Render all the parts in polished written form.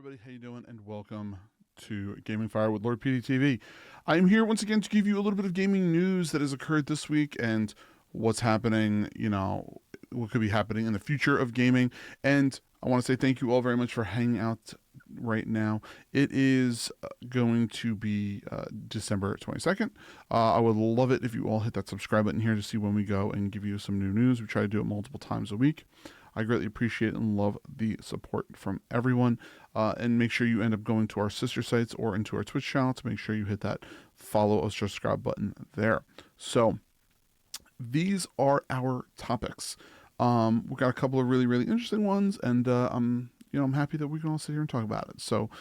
everybody, how you doing? And welcome to Gaming Fire with Lord PeteyTV. I am here once again to give you a little bit of gaming news that has occurred this week and what's happening, what could be happening in the future of gaming. And I want to say thank you all very much for hanging out right now. It is going to be December 22nd. I would love it if you all hit that subscribe button here to see when we go and give you some new news. We try to do it multiple times a week. I greatly appreciate and love the support from everyone. And make sure you end up going to our sister sites or into our Twitch channel to make sure you hit that follow or subscribe button there. So these are our topics. We've got a couple of really, really interesting ones, and I'm happy that we can all sit here and talk about it. So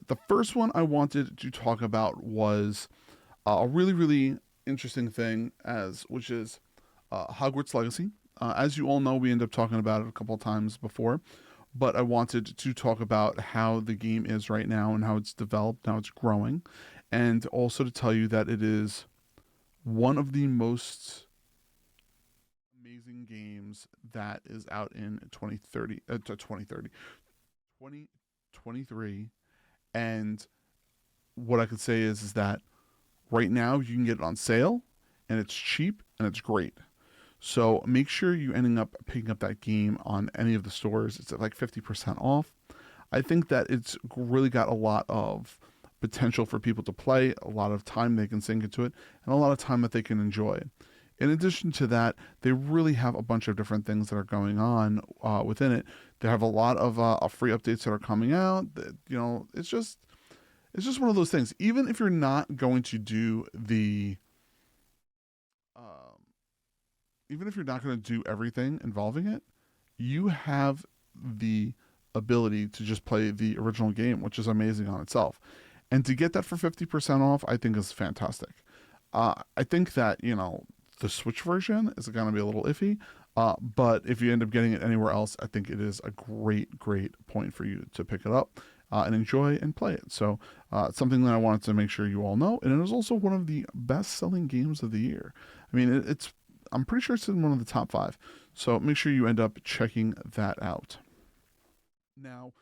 the first one I wanted to talk about was a really, really interesting thing, which is Hogwarts Legacy. As you all know, we end up talking about it a couple of times before, but I wanted to talk about how the game is right now and how it's developed, how it's growing, and also to tell you that it is one of the most amazing games that is out in 2023. And what I could say is that right now you can get it on sale, and it's cheap and it's great. So make sure you ending up picking up that game on any of the stores. It's at like 50% off. I think that it's really got a lot of potential for people to play, a lot of time they can sink into it, and a lot of time that they can enjoy. In addition to that, they really have a bunch of different things that are going on within it. They have a lot of free updates that are coming out. It's just one of those things. Even if you're not going to do even if you're not going to do everything involving it, you have the ability to just play the original game, which is amazing on itself. And to get that for 50% off, I think is fantastic. I think that, the Switch version is going to be a little iffy, but if you end up getting it anywhere else, I think it is a great, great point for you to pick it up and enjoy and play it. So it's something that I wanted to make sure you all know. And it is also one of the best-selling games of the year. I mean, I'm pretty sure it's in one of the top 5. So make sure you end up checking that out. Now,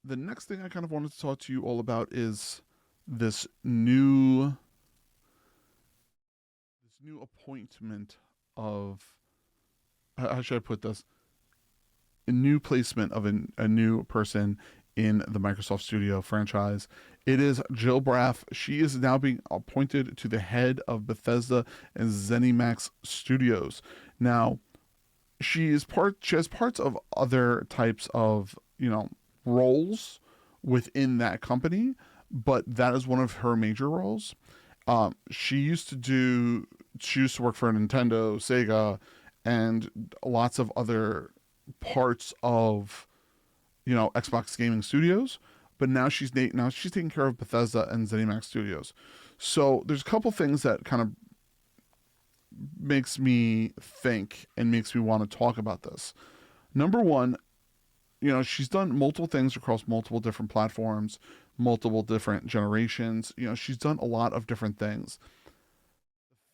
the next thing I kind of wanted to talk to you all about is this new appointment of, how should I put this? A new placement of a new person in the Microsoft Studio franchise. It is Jill Braff. She is now being appointed to the head of Bethesda and ZeniMax Studios. Now, she has parts of other types of, roles within that company, but that is one of her major roles. She used to work for Nintendo, Sega, and lots of other parts of Xbox gaming studios, but now she's taking care of Bethesda and ZeniMax Studios. So there's a couple things that kind of makes me think and makes me want to talk about this. Number one, she's done multiple things across multiple different platforms, multiple different generations. She's done a lot of different things.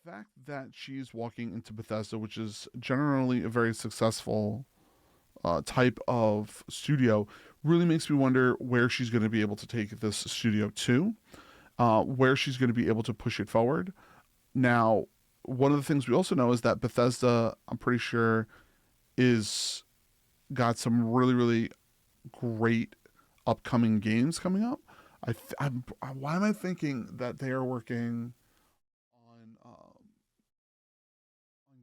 The fact that she's walking into Bethesda, which is generally a very successful type of studio, really makes me wonder where she's going to be able to take this studio to, where she's going to be able to push it forward. Now, one of the things we also know is that Bethesda, I'm pretty sure, is got some really, really great upcoming games coming up. Why am I thinking that they are working on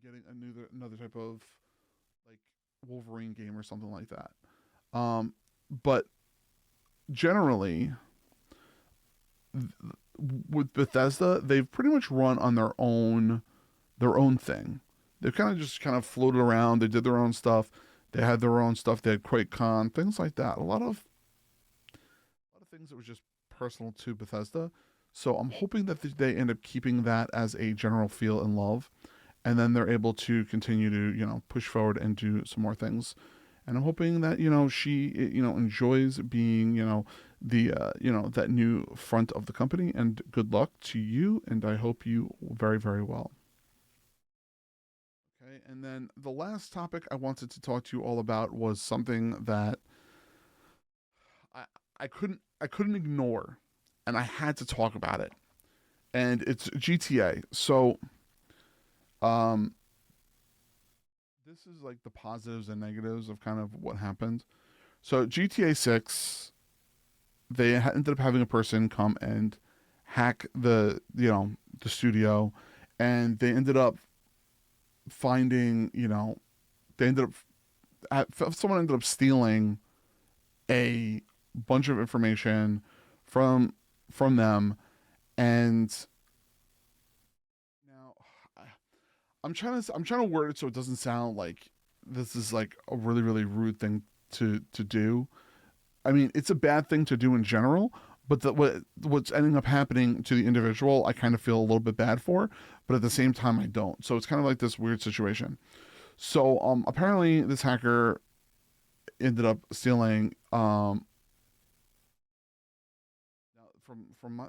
getting another type of like Wolverine game or something like that? But generally, with Bethesda, they've pretty much run on their own thing. They've kind of floated around. They did their own stuff. They had their own stuff. They had QuakeCon, things like that. A lot of things that were just personal to Bethesda. So I'm hoping that they end up keeping that as a general feel and love, and then they're able to continue to push forward and do some more things. And I'm hoping that she enjoys being that new front of the company. And good luck to you. And I hope you very, very well. Okay, and then the last topic I wanted to talk to you all about was something that I couldn't ignore, and I had to talk about it. And it's GTA. So um, this is like the positives and negatives of kind of what happened. So GTA 6, they ended up having a person come and hack the studio, and they ended up finding they ended someone ended up stealing a bunch of information from them. And now I'm trying to word it so it doesn't sound like this is like a really really rude thing to do. I mean, it's a bad thing to do in general, but what's ending up happening to the individual, I kind of feel a little bit bad for, but at the same time, I don't. So it's kind of like this weird situation. So apparently, this hacker ended up stealing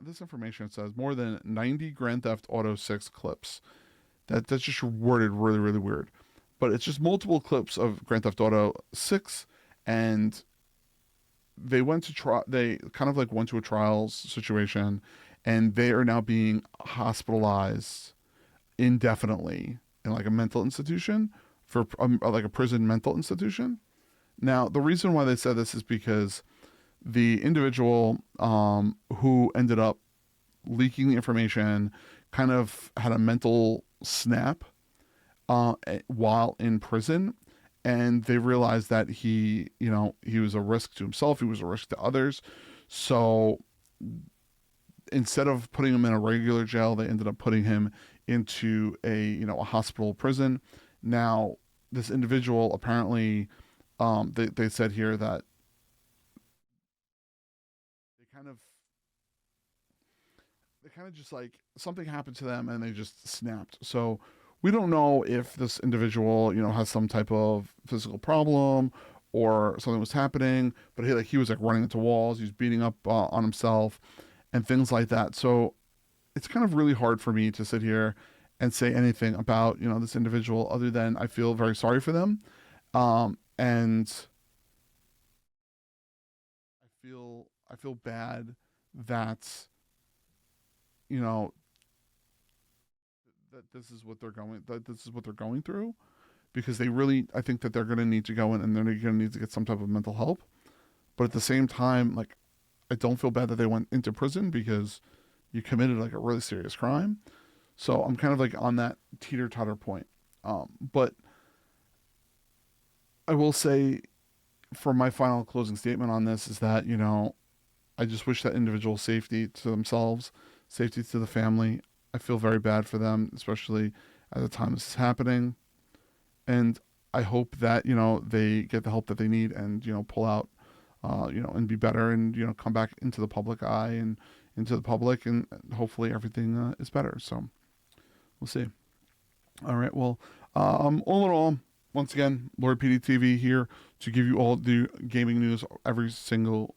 this information. It says more than 90 Grand Theft Auto 6 clips. That's just worded really really weird, but it's just multiple clips of Grand Theft Auto 6, and they went to try they kind of like went to a trials situation, and they are now being hospitalized indefinitely in like a mental institution, for like a prison mental institution. Now the reason why they said this is because the individual who ended up leaking the information kind of had a mental snap while in prison, and they realized that he was a risk to himself, he was a risk to others. So instead of putting him in a regular jail, they ended up putting him into a hospital prison. Now this individual apparently, they said here that they kind of just like something happened to them and they just snapped. So we don't know if this individual, has some type of physical problem or something was happening, but he was like running into walls, he was beating up on himself and things like that. So it's kind of really hard for me to sit here and say anything about, this individual other than I feel very sorry for them. And I feel bad that you know that this is what they're going through, because they really, I think that they're going to need to go in and they're going to need to get some type of mental help. But at the same time, like, I don't feel bad that they went into prison because you committed like a really serious crime. So I'm kind of like on that teeter totter point. But I will say, for my final closing statement on this, is that I just wish that individual safety to themselves, safety to the family. I feel very bad for them, especially at the time this is happening. And I hope that, they get the help that they need and, pull out, and be better and, come back into the public eye and into the public, and hopefully everything is better. So we'll see. All right. Well, all in all, once again, Lord PeteyTV here to give you all the gaming news every single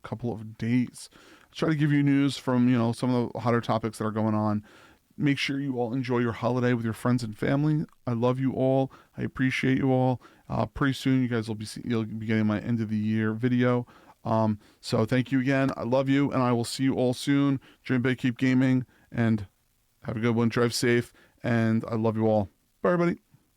couple of days. Try to give you news from some of the hotter topics that are going on. Make sure you all enjoy your holiday with your friends and family. I love you all. I appreciate you all. Pretty soon, you guys you'll be getting my end of the year video. So thank you again. I love you, and I will see you all soon. Dream big, keep gaming, and have a good one. Drive safe, and I love you all. Bye, everybody.